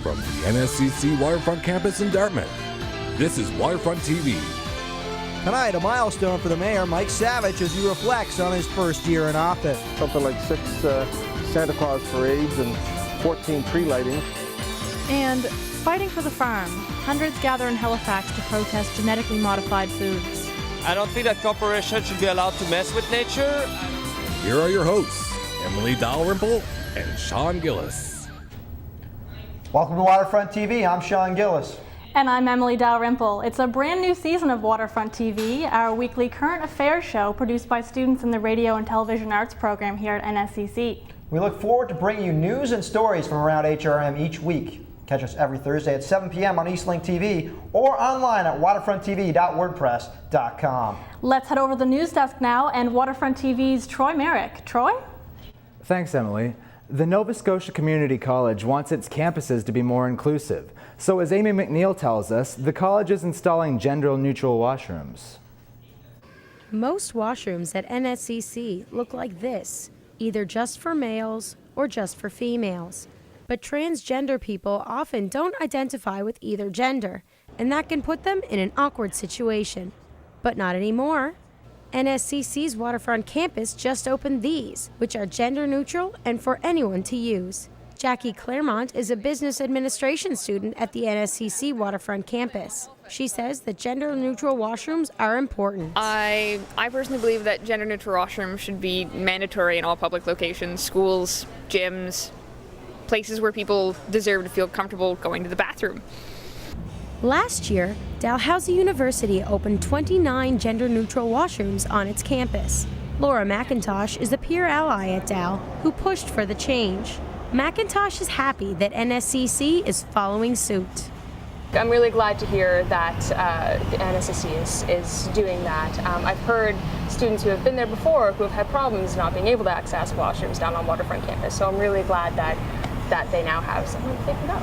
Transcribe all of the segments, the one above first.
from the NSCC Waterfront campus in Dartmouth, this is Waterfront TV. Tonight, a milestone for the mayor, Mike Savage, as he reflects on his first year in office. Something like 6 Santa Claus parades and 14 tree lightings. And fighting for the farm. Hundreds gather in Halifax to protest genetically modified foods. I don't think that corporations should be allowed to mess with nature. Here are your hosts, Emily Dalrymple and Sean Gillis. Welcome to Waterfront TV. I'm Sean Gillis. And I'm Emily Dalrymple. It's a brand new season of Waterfront TV, our weekly current affairs show produced by students in the Radio and Television Arts program here at NSCC. We look forward to bringing you news and stories from around HRM each week. Catch us every Thursday at 7 p.m. on Eastlink TV or online at waterfronttv.wordpress.com. Let's head over to the news desk now and Waterfront TV's Troy Merrick. Troy? Thanks, Emily. The Nova Scotia Community College wants its campuses to be more inclusive. So as Amy McNeil tells us, the college is installing gender-neutral washrooms. Most washrooms at NSCC look like this, either just for males or just for females. But transgender people often don't identify with either gender, and that can put them in an awkward situation. But not anymore. NSCC's Waterfront campus just opened these, which are gender neutral and for anyone to use. Jackie Claremont is a business administration student at the NSCC Waterfront campus. She says that gender-neutral washrooms are important. I personally believe that gender-neutral washrooms should be mandatory in all public locations, schools, gyms, places where people deserve to feel comfortable going to the bathroom. Last year, Dalhousie University opened 29 gender-neutral washrooms on its campus. Laura McIntosh is a peer ally at Dal who pushed for the change. McIntosh is happy that NSCC is following suit. I'm really glad to hear that the NSCC is doing that. I've heard students who have been there before who have had problems not being able to access washrooms down on Waterfront campus, so I'm really glad that they now have somewhere that they can go.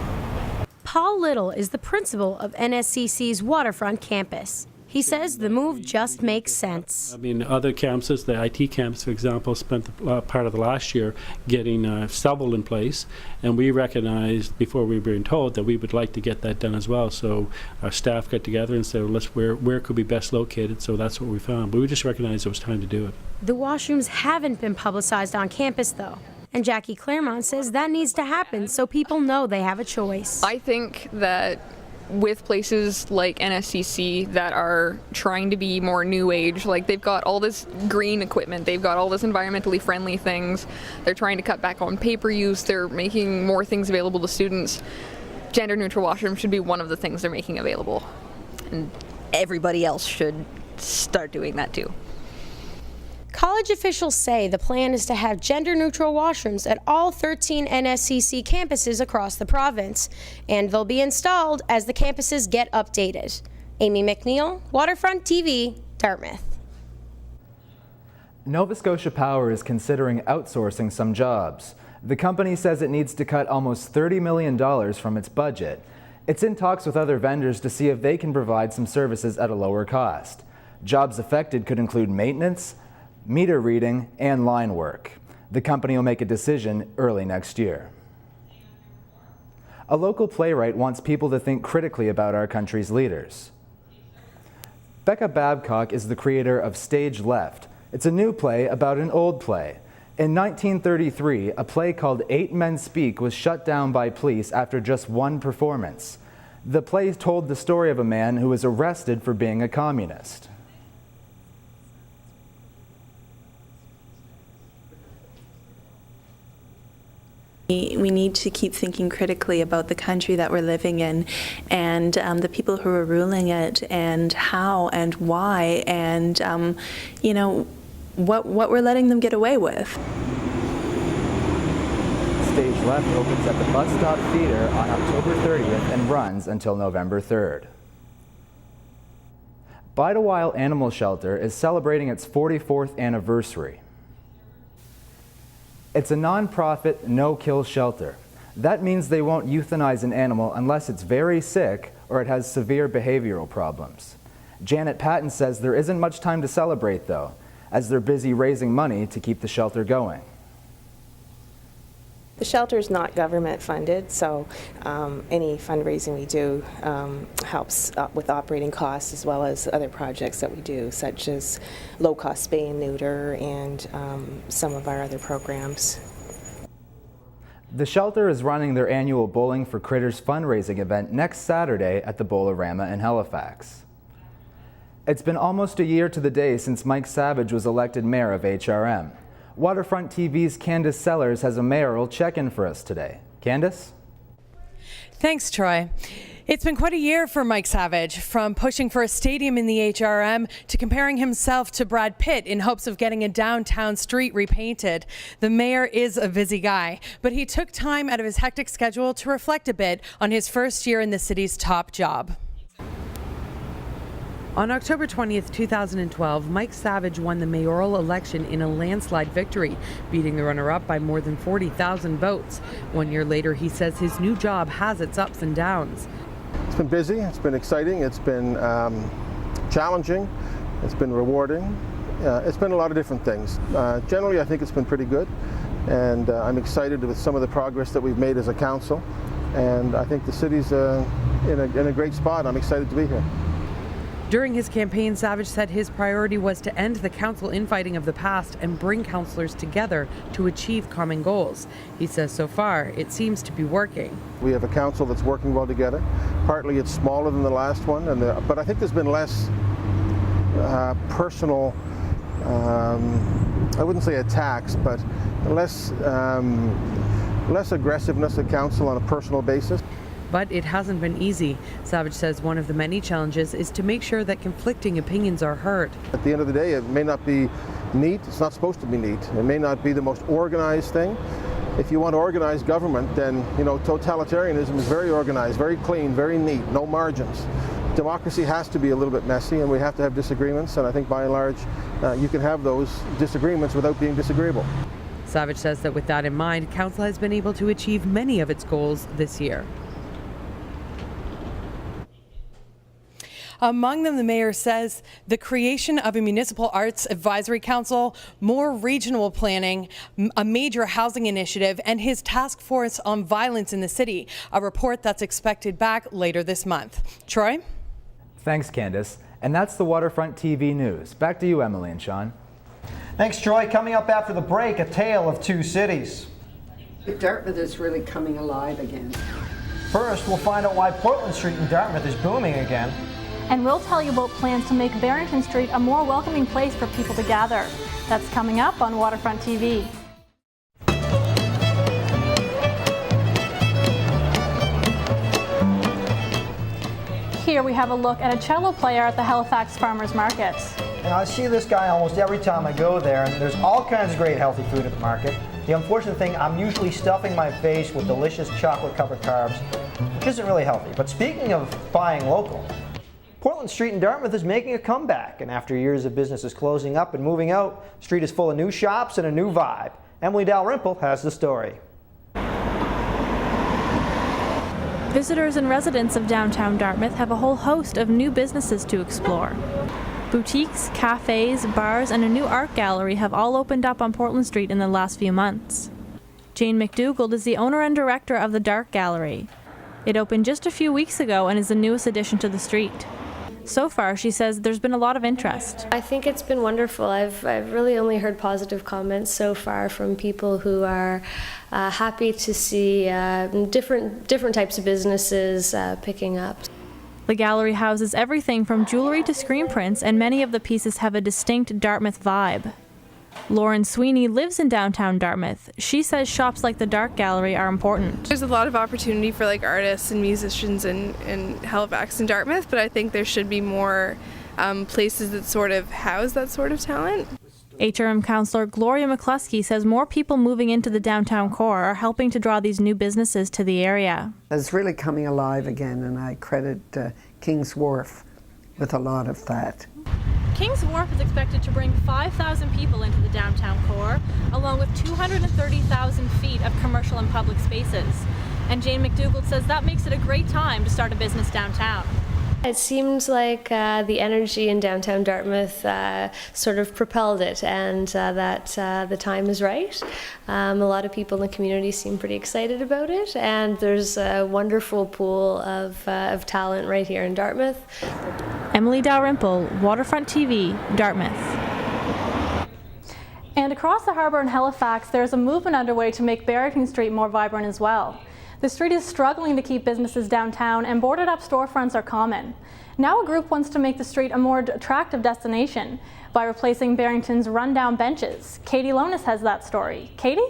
Paul Little is the principal of NSCC's Waterfront campus. He says the move just makes sense. I mean, other campuses, the IT campus, for example, spent part of the last year getting stubble in place, and we recognized before we were being told that we would like to get that done as well. So our staff got together and said, well, where could be best located? So that's what we found. But we just recognized it was time to do it. The washrooms haven't been publicized on campus, though. And Jackie Claremont says that needs to happen so people know they have a choice. I think that with places like NSCC that are trying to be more new age, like they've got all this green equipment, they've got all this environmentally friendly things, they're trying to cut back on paper use, they're making more things available to students. Gender neutral washrooms should be one of the things they're making available. And everybody else should start doing that too. College officials say the plan is to have gender-neutral washrooms at all 13 NSCC campuses across the province, and they'll be installed as the campuses get updated. Amy McNeil, Waterfront TV, Dartmouth. Nova Scotia Power is considering outsourcing some jobs. The company says it needs to cut almost $30 million from its budget. It's in talks with other vendors to see if they can provide some services at a lower cost. Jobs affected could include maintenance, meter reading, and line work. The company will make a decision early next year. A local playwright wants people to think critically about our country's leaders. Becca Babcock is the creator of Stage Left. It's a new play about an old play. In 1933, a play called 8 Men Speak was shut down by police after just one performance. The play told the story of a man who was arrested for being a communist. We need to keep thinking critically about the country that we're living in and the people who are ruling it and how and why and, you know, what we're letting them get away with. Stage Left opens at the Bus Stop Theatre on October 30th and runs until November 3rd. Bide a While Animal Shelter is celebrating its 44th anniversary. It's a non-profit, no-kill shelter. That means they won't euthanize an animal unless it's very sick or it has severe behavioral problems. Janet Patton says there isn't much time to celebrate, though, as they're busy raising money to keep the shelter going. The shelter is not government funded, so any fundraising we do helps with operating costs as well as other projects that we do, such as low-cost spay and neuter and some of our other programs. The shelter is running their annual Bowling for Critters fundraising event next Saturday at the Bowlerama in Halifax. It's been almost a year to the day since Mike Savage was elected mayor of HRM. Waterfront TV's Candace Sellers has a mayoral check-in for us today. Candace? Thanks, Troy. It's been quite a year for Mike Savage, from pushing for a stadium in the HRM to comparing himself to Brad Pitt in hopes of getting a downtown street repainted. The mayor is a busy guy, but he took time out of his hectic schedule to reflect a bit on his first year in the city's top job. On October 20th, 2012, Mike Savage won the mayoral election in a landslide victory, beating the runner-up by more than 40,000 votes. 1 year later, he says his new job has its ups and downs. It's been busy, it's been exciting, it's been challenging, it's been rewarding, it's been a lot of different things. Generally, I think it's been pretty good, and I'm excited with some of the progress that we've made as a council, and I think the city's in a great spot. I'm excited to be here. During his campaign, Savage said his priority was to end the council infighting of the past and bring councillors together to achieve common goals. He says so far, it seems to be working. We have a council that's working well together. Partly it's smaller than the last one, but I think there's been less personal, I wouldn't say attacks, but less aggressiveness at council on a personal basis. But it hasn't been easy. Savage says one of the many challenges is to make sure that conflicting opinions are heard. At the end of the day, it may not be neat. It's not supposed to be neat. It may not be the most organized thing. If you want organized government, then totalitarianism is very organized, very clean, very neat, no margins. Democracy has to be a little bit messy, and we have to have disagreements, and I think by and large you can have those disagreements without being disagreeable. Savage says that with that in mind, council has been able to achieve many of its goals this year. Among them, the mayor says the creation of a municipal arts advisory council, more regional planning, a major housing initiative, and his task force on violence in the city, a report that's expected back later this month. Troy? Thanks, Candace. And that's the Waterfront TV news. Back to you, Emily and Sean. Thanks, Troy. Coming up after the break, a tale of two cities. Dartmouth is really coming alive again. First, we'll find out why Portland Street in Dartmouth is booming again. And we'll tell you about plans to make Barrington Street a more welcoming place for people to gather. That's coming up on Waterfront TV. Here we have a look at a cello player at the Halifax Farmers Market. And I see this guy almost every time I go there, and there's all kinds of great healthy food at the market. The unfortunate thing, I'm usually stuffing my face with delicious chocolate-covered carbs, which isn't really healthy. But speaking of buying local, Portland Street in Dartmouth is making a comeback, and after years of businesses closing up and moving out, the street is full of new shops and a new vibe. Emily Dalrymple has the story. Visitors and residents of downtown Dartmouth have a whole host of new businesses to explore. Boutiques, cafes, bars, and a new art gallery have all opened up on Portland Street in the last few months. Jane McDougald is the owner and director of the Art Gallery. It opened just a few weeks ago and is the newest addition to the street. So far, she says there's been a lot of interest. I think it's been wonderful. I've really only heard positive comments so far from people who are happy to see different types of businesses picking up. The gallery houses everything from jewelry to screen prints, and many of the pieces have a distinct Dartmouth vibe. Lauren Sweeney lives in downtown Dartmouth. She says shops like the Art Gallery are important. There's a lot of opportunity for artists and musicians in Halifax and Dartmouth, but I think there should be more places that sort of house that sort of talent. HRM councillor Gloria McCluskey says more people moving into the downtown core are helping to draw these new businesses to the area. It's really coming alive again, and I credit King's Wharf with a lot of that. King's Wharf is expected to bring 5,000 people into the downtown core, along with 230,000 feet of commercial and public spaces. And Jane McDougald says that makes it a great time to start a business downtown. It seems like the energy in downtown Dartmouth sort of propelled it, and that the time is right. A lot of people in the community seem pretty excited about it, and there's a wonderful pool of talent right here in Dartmouth. Emily Dalrymple, Waterfront TV, Dartmouth. And across the harbour in Halifax, there's a movement underway to make Barrington Street more vibrant as well. The street is struggling to keep businesses downtown, and boarded up storefronts are common. Now a group wants to make the street a more attractive destination by replacing Barrington's rundown benches. Katie Lonis has that story. Katie?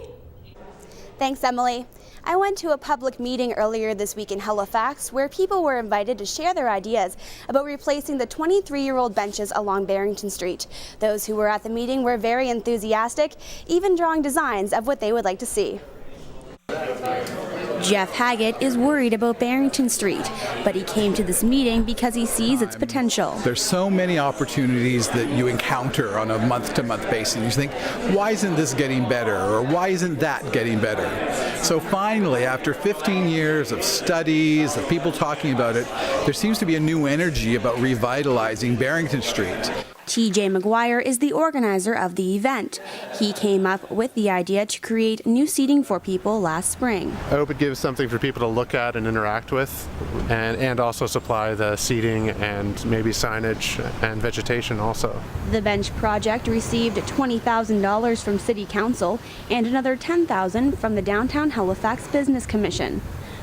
Thanks, Emily. I went to a public meeting earlier this week in Halifax where people were invited to share their ideas about replacing the 23-year-old benches along Barrington Street. Those who were at the meeting were very enthusiastic, even drawing designs of what they would like to see. Jeff Haggett is worried about Barrington Street, but he came to this meeting because he sees its potential. There's so many opportunities that you encounter on a month-to-month basis. You think, why isn't this getting better? Or why isn't that getting better? So finally, after 15 years of studies, of people talking about it, there seems to be a new energy about revitalizing Barrington Street. TJ McGuire is the organizer of the event. He came up with the idea to create new seating for people last spring. I hope it gives something for people to look at and interact with, and also supply the seating and maybe signage and vegetation also. The bench project received $20,000 from City Council and another $10,000 from the Downtown Halifax Business Commission.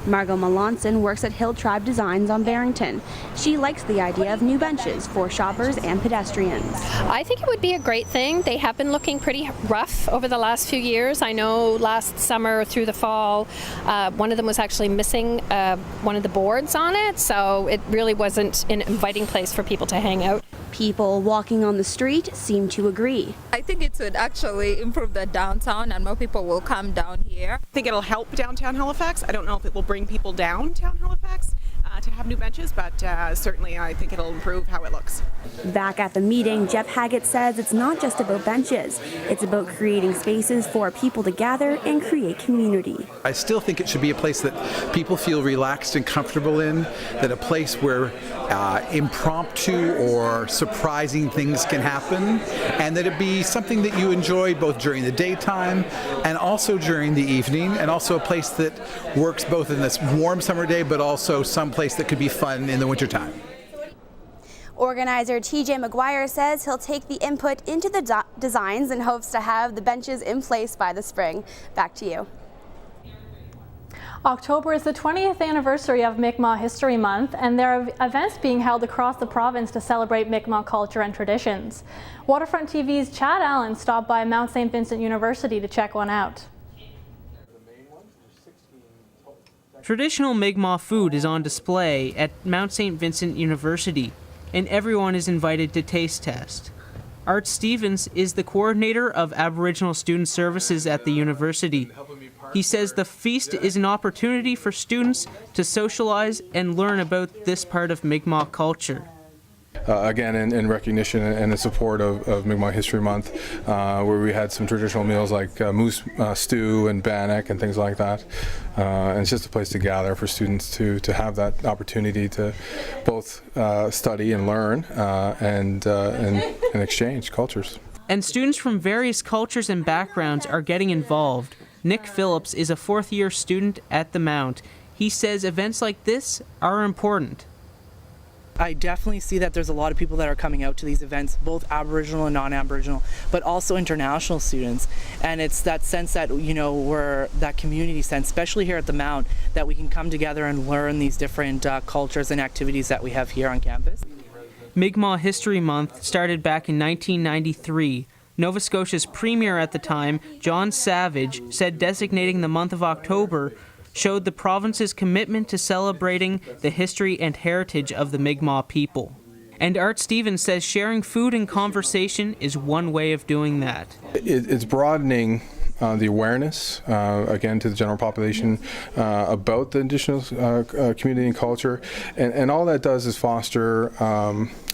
Margot Melanson works at Hill Tribe Designs on Barrington. She likes the idea of new benches for shoppers and pedestrians. I think it would be a great thing. They have been looking pretty rough over the last few years. I know last summer through the fall, one of them was actually missing one of the boards on it, so it really wasn't an inviting place for people to hang out. People walking on the street seem to agree. I think it would actually improve the downtown and more people will come down here. I think it'll help downtown Halifax. I don't know if it will bring people downtown Halifax to have new benches, but certainly I think it'll improve how it looks. Back at the meeting, Jeff Haggett says it's not just about benches. It's about creating spaces for people to gather and create community. I still think it should be a place that people feel relaxed and comfortable in, that a place where impromptu or surprising things can happen, and that it be something that you enjoy both during the daytime and also during the evening, and also a place that works both in this warm summer day but also some place that could be fun in the wintertime. Organizer TJ McGuire says he'll take the input into the designs and hopes to have the benches in place by the spring. Back to you. October is the 20th anniversary of Mi'kmaq History Month, and there are events being held across the province to celebrate Mi'kmaq culture and traditions. Waterfront TV's Chad Allen stopped by Mount St. Vincent University to check one out. Traditional Mi'kmaq food is on display at Mount St. Vincent University, and everyone is invited to taste test. Art Stevens is the coordinator of Aboriginal Student Services at the university. He says the feast is an opportunity for students to socialize and learn about this part of Mi'kmaq culture. Again, in recognition and in support of Mi'kmaq History Month, where we had some traditional meals like moose stew and bannock and things like that. And it's just a place to gather for students to have that opportunity to both study and learn and exchange cultures. And students from various cultures and backgrounds are getting involved. Nick Phillips is a fourth-year student at the Mount. He says events like this are important. I definitely see that there's a lot of people that are coming out to these events, both Aboriginal and non-Aboriginal, but also international students. And it's that sense that, you know, we're that community sense, especially here at the Mount, that we can come together and learn these different cultures and activities that we have here on campus. Mi'kmaq History Month started back in 1993. Nova Scotia's premier at the time, John Savage, said designating the month of October showed the province's commitment to celebrating the history and heritage of the Mi'kmaq people. And Art Stevens says sharing food and conversation is one way of doing that. It's broadening the awareness, again, to the general population about the Indigenous community and culture. And all that does is foster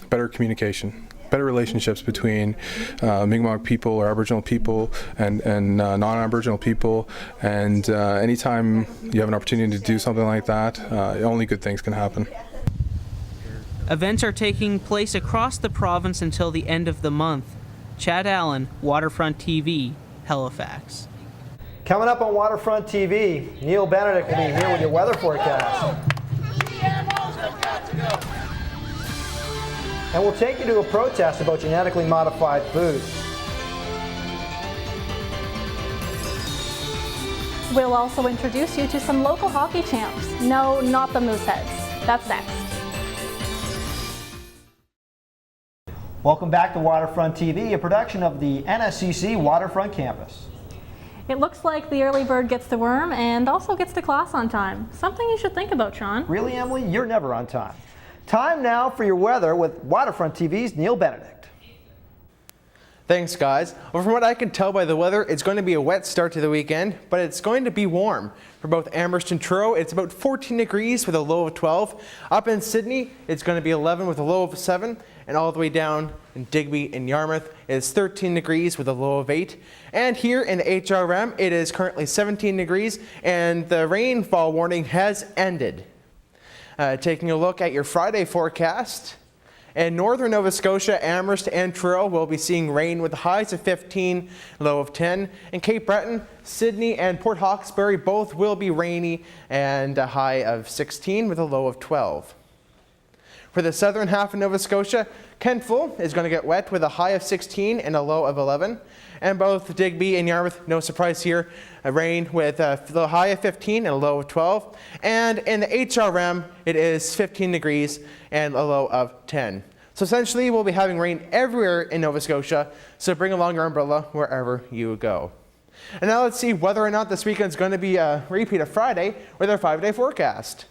better communication, better relationships between Mi'kmaq people or Aboriginal people and non-Aboriginal people. And anytime you have an opportunity to do something like that, only good things can happen. Events are taking place across the province until the end of the month. Chad Allen, Waterfront TV, Halifax. Coming up on Waterfront TV, Neil Benedict will be here with your weather forecast. And we'll take you to a protest about genetically modified foods. We'll also introduce you to some local hockey champs. No, not the Mooseheads. That's next. Welcome back to Waterfront TV, a production of the NSCC Waterfront Campus. It looks like the early bird gets the worm and also gets to class on time. Something you should think about, Sean. Really, Emily? You're never on time. Time now for your weather with Waterfront TV's Neil Benedict. Thanks, guys. Well, from what I can tell by the weather, it's going to be a wet start to the weekend, but it's going to be warm. For both Amherst and Truro, it's about 14 degrees with a low of 12. Up in Sydney, it's going to be 11 with a low of 7. And all the way down in Digby and Yarmouth, it's 13 degrees with a low of 8. And here in HRM, it is currently 17 degrees, and the rainfall warning has ended. Taking a look at your Friday forecast. In northern Nova Scotia, Amherst and Truro will be seeing rain with highs of 15, low of 10. In Cape Breton, Sydney and Port Hawkesbury both will be rainy and a high of 16 with a low of 12. For the southern half of Nova Scotia, Kentville is going to get wet with a high of 16 and a low of 11. And both Digby and Yarmouth, no surprise here, rain with a high of 15 and a low of 12. And in the HRM, it is 15 degrees and a low of 10. So essentially, we'll be having rain everywhere in Nova Scotia, so bring along your umbrella wherever you go. And now let's see whether or not this weekend is going to be a repeat of Friday with our 5-day forecast.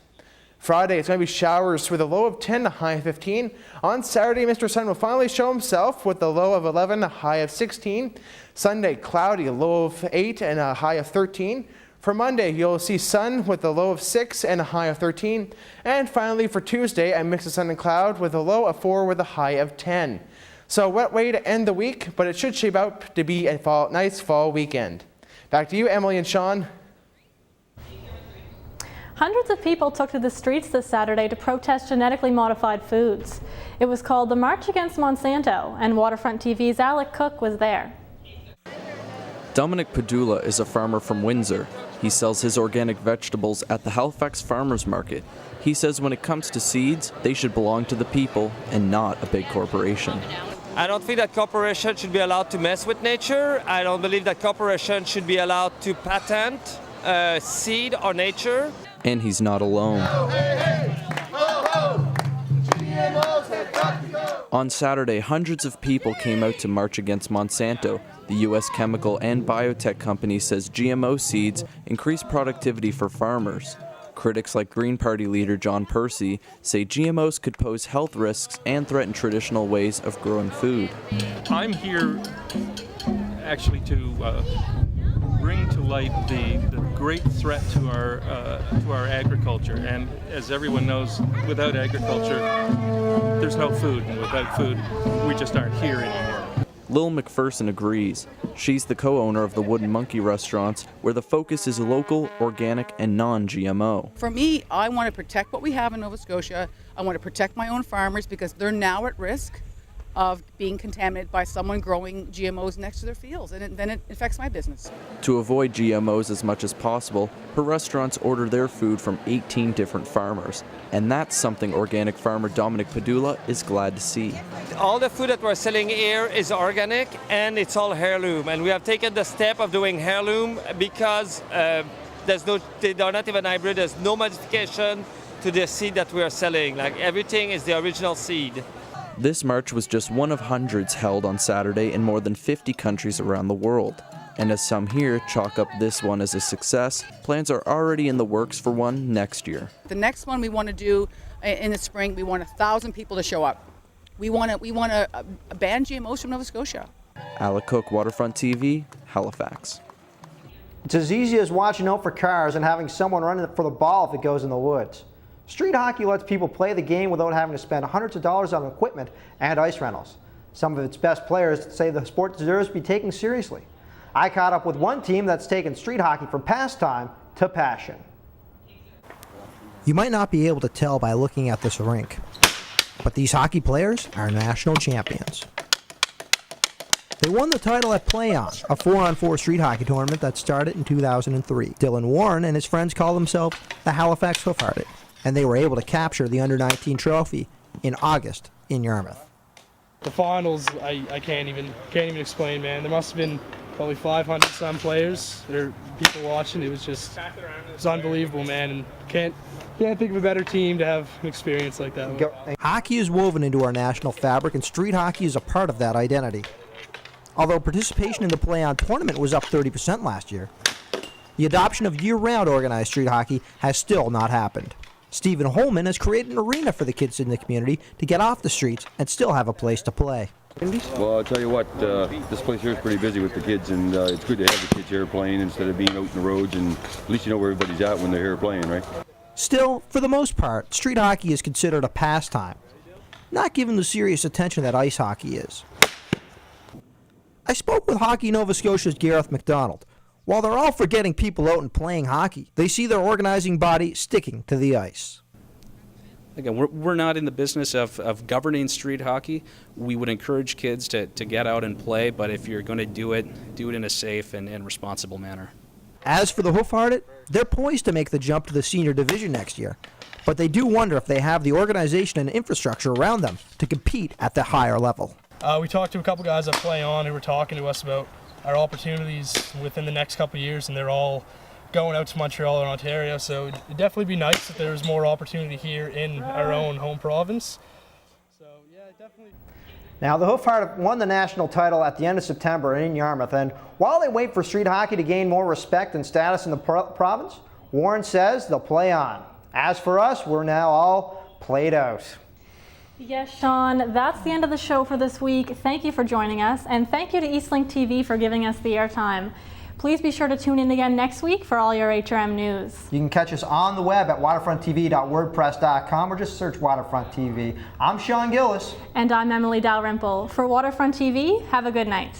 Friday, it's going to be showers with a low of 10, a high of 15. On Saturday, Mr. Sun will finally show himself with a low of 11, a high of 16. Sunday, cloudy, a low of 8 and a high of 13. For Monday, you'll see sun with a low of 6 and a high of 13. And finally, for Tuesday, a mix of sun and cloud with a low of 4 with a high of 10. So a wet way to end the week, but it should shape out to be a nice fall weekend. Back to you, Emily and Sean. Hundreds of people took to the streets this Saturday to protest genetically modified foods. It was called the March Against Monsanto, and Waterfront TV's Alec Cook was there. Dominic Padula is a farmer from Windsor. He sells his organic vegetables at the Halifax Farmers Market. He says when it comes to seeds, they should belong to the people and not a big corporation. I don't think that corporations should be allowed to mess with nature. I don't believe that corporations should be allowed to patent seed or nature. And he's not alone. On Saturday, hundreds of people came out to march against Monsanto. The U.S. chemical and biotech company says GMO seeds increase productivity for farmers. Critics like Green Party leader John Percy say GMOs could pose health risks and threaten traditional ways of growing food. I'm here actually to bring to light the great threat to our agriculture. And as everyone knows, without agriculture, there's no food. And without food, we just aren't here anymore. Lil McPherson agrees. She's the co-owner of the Wooden Monkey restaurants, where the focus is local, organic, and non-GMO. For me, I want to protect what we have in Nova Scotia. I want to protect my own farmers because they're now at risk of being contaminated by someone growing GMOs next to their fields, and then it affects my business. To avoid GMOs as much as possible, her restaurants order their food from 18 different farmers, and that's something organic farmer Dominic Padula is glad to see. All the food that we're selling here is organic and it's all heirloom, and we have taken the step of doing heirloom because they are not even hybrid, there's no modification to the seed that we are selling. Like everything is the original seed. This march was just one of hundreds held on Saturday in more than 50 countries around the world. And as some here chalk up this one as a success, plans are already in the works for one next year. The next one we want to do in the spring, we want 1,000 people to show up. We want to ban GMOs from Nova Scotia. Alec Cook, Waterfront TV, Halifax. It's as easy as watching out for cars and having someone running for the ball if it goes in the woods. Street hockey lets people play the game without having to spend hundreds of dollars on equipment and ice rentals. Some of its best players say the sport deserves to be taken seriously. I caught up with one team that's taken street hockey from pastime to passion. You might not be able to tell by looking at this rink, But these hockey players are national champions. They won the title at Play On, a 4-on-4 street hockey tournament that started in 2003. Dylan Warren and his friends call themselves the Halifax Hoofhearted, and they were able to capture the Under-19 trophy in August in Yarmouth. The finals, I can't even explain, man. There must have been probably 500 some players. There are people watching. It was unbelievable, man. And can't think of a better team to have an experience like that. Hockey is woven into our national fabric, and street hockey is a part of that identity. Although participation in the Play-On tournament was up 30% last year, the adoption of year-round organized street hockey has still not happened. Stephen Holman has created an arena for the kids in the community to get off the streets and still have a place to play. Well, I'll tell you what, this place here is pretty busy with the kids, and it's good to have the kids here playing instead of being out in the roads, and at least you know where everybody's at when they're here playing, right? Still, for the most part, street hockey is considered a pastime, not given the serious attention that ice hockey is. I spoke with Hockey Nova Scotia's Gareth McDonald. While they're all for getting people out and playing hockey, they see their organizing body sticking to the ice. Again, we're not in the business of governing street hockey. We would encourage kids to get out and play, but if you're going to do it in a safe and responsible manner. As for the Hoofhearted, they're poised to make the jump to the senior division next year, but they do wonder if they have the organization and infrastructure around them to compete at the higher level. We talked to a couple guys that Play On who were talking to us about our opportunities within the next couple of years, and they're all going out to Montreal or Ontario, so it'd definitely be nice if there was more opportunity here in our own home province. So yeah, definitely. Now, the Hoofhearted won the national title at the end of September in Yarmouth, and while they wait for street hockey to gain more respect and status in the province, Warren says they'll play on. As for us, we're now all played out. Yes, Sean, that's the end of the show for this week. Thank you for joining us, and thank you to Eastlink TV for giving us the airtime. Please be sure to tune in again next week for all your HRM news. You can catch us on the web at waterfronttv.wordpress.com or just search Waterfront TV. I'm Sean Gillis. And I'm Emily Dalrymple. For Waterfront TV, have a good night.